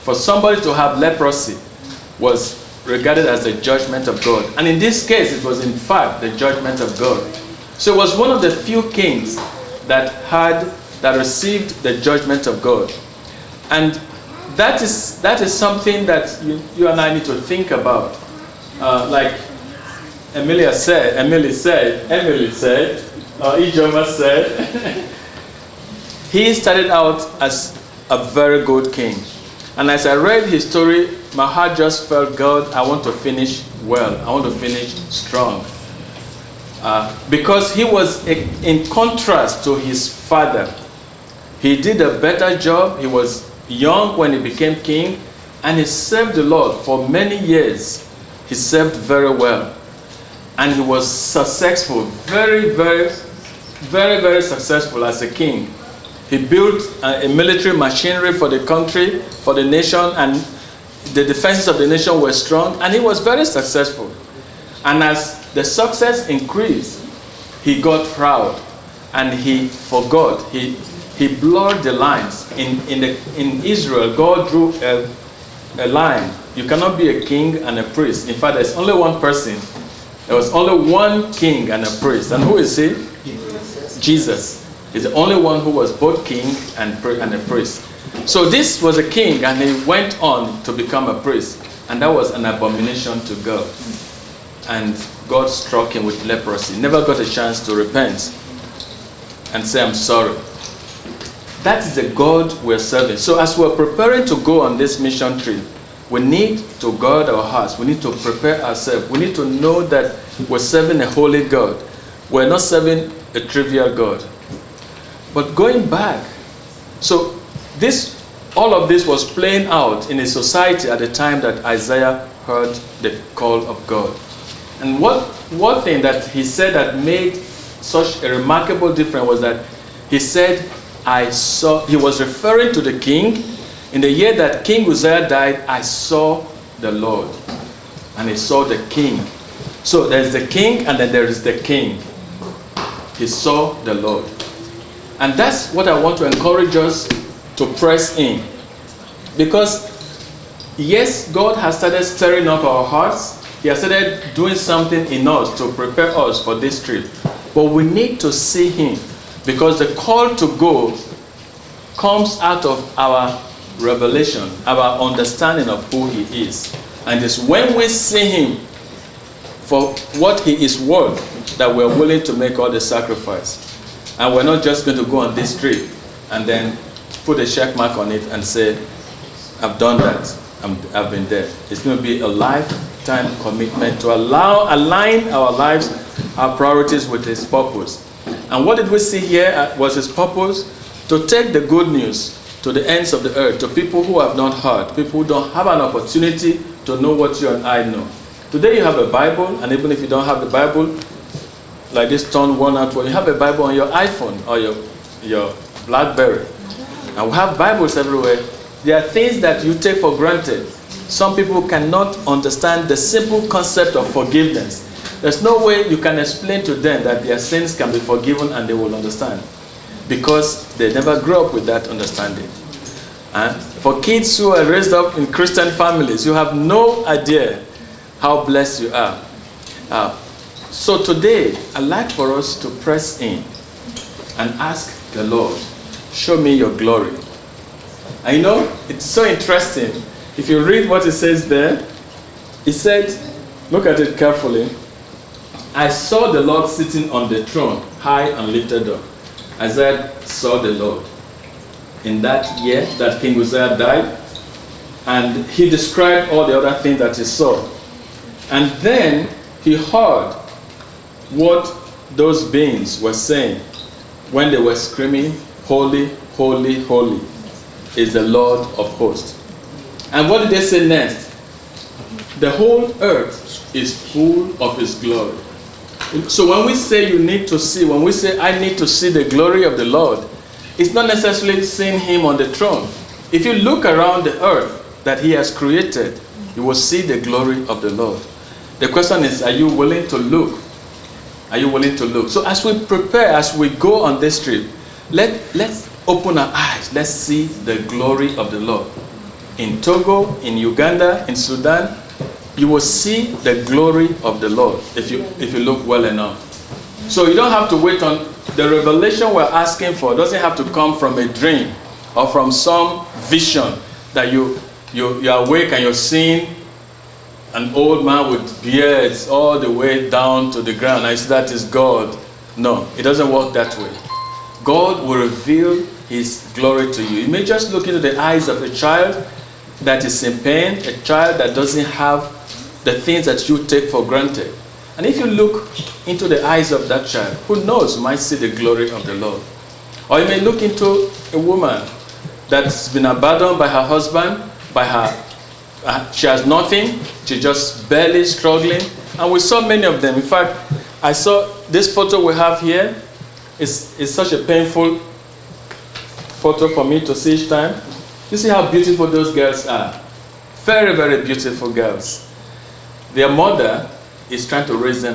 For somebody to have leprosy was regarded as the judgment of God. And in this case, it was in fact the judgment of God. So it was one of the few kings that received the judgment of God. And that is something that you and I need to think about. Like Emily said, Ijoma said, he started out as a very good king. And as I read his story, my heart just felt, God, I want to finish well. I want to finish strong. Because he was in contrast to his father. He did a better job. He was young when he became king, and he served the Lord for many years. He served very well. And he was successful, very, very, very, very successful as a king. He built a military machinery for the country, for the nation, and the defenses of the nation were strong, and he was very successful. And as the success increased, he got proud, and he forgot. He blurred the lines. In Israel, God drew a line. You cannot be a king and a priest. In fact, there's only one person. There was only one king and a priest. And who is he? Jesus. He's the only one who was both king and a priest. So this was a king, and he went on to become a priest. And that was an abomination to God. And God struck him with leprosy. Never got a chance to repent and say, I'm sorry. That is the God we're serving. So as we're preparing to go on this mission trip, we need to guard our hearts. We need to prepare ourselves. We need to know that we're serving a holy God. We're not serving a trivial God. But going back, so all of this was playing out in a society at the time that Isaiah heard the call of God. And one thing that he said that made such a remarkable difference was that he said, he was referring to the king. In the year that King Uzziah died, I saw the Lord. And he saw the king. So there's the king, and then there is the king. He saw the Lord. And that's what I want to encourage us to press in. Because, yes, God has started stirring up our hearts. He has started doing something in us to prepare us for this trip. But we need to see him. Because the call to go comes out of our revelation, our understanding of who he is. And it's when we see him for what he is worth that we're willing to make all the sacrifice. And we're not just going to go on this trip and then put a check mark on it and say, I've done that, I've been there. It's going to be a lifetime commitment to align our lives, our priorities with his purpose. And what did we see here was his purpose? To take the good news to the ends of the earth, to people who have not heard, people who don't have an opportunity to know what you and I know. Today you have a Bible, and even if you don't have the Bible, like this turn one out, you have a Bible on your iPhone or your BlackBerry. And we have Bibles everywhere. There are things that you take for granted. Some people cannot understand the simple concept of forgiveness. There's no way you can explain to them that their sins can be forgiven and they will understand. Because they never grew up with that understanding. And for kids who are raised up in Christian families, you have no idea how blessed you are. So today, I'd like for us to press in and ask the Lord, show me your glory. I know it's so interesting. If you read what it says there, it said, look at it carefully. I saw the Lord sitting on the throne, high and lifted up. Isaiah saw the Lord in that year that King Uzziah died, and he described all the other things that he saw. And then he heard what those beings were saying when they were screaming, holy, holy, holy is the Lord of hosts. And what did they say next? The whole earth is full of his glory. So when we say you need to see, when we say I need to see the glory of the Lord, it's not necessarily seeing him on the throne. If you look around the earth that he has created, you will see the glory of the Lord. The question is, are you willing to look? Are you willing to look? So as we prepare, as we go on this trip, let's open our eyes. Let's see the glory of the Lord. in Togo, in Uganda, in Sudan, you will see the glory of the Lord if you look well enough. So you don't have to wait on the revelation we're asking for. It doesn't have to come from a dream or from some vision that you're awake and you're seeing an old man with beards all the way down to the ground. I say that is God. No, it doesn't work that way. God will reveal his glory to you. You may just look into the eyes of a child that is in pain, a child that doesn't have the things that you take for granted. And if you look into the eyes of that child, who knows, you might see the glory of the Lord. Or you may look into a woman that's been abandoned by her husband, she has nothing, she's just barely struggling. And we saw many of them. In fact, I saw this photo we have here. It's such a painful photo for me to see each time. You see how beautiful those girls are. Very, very beautiful girls. Their mother is trying to raise them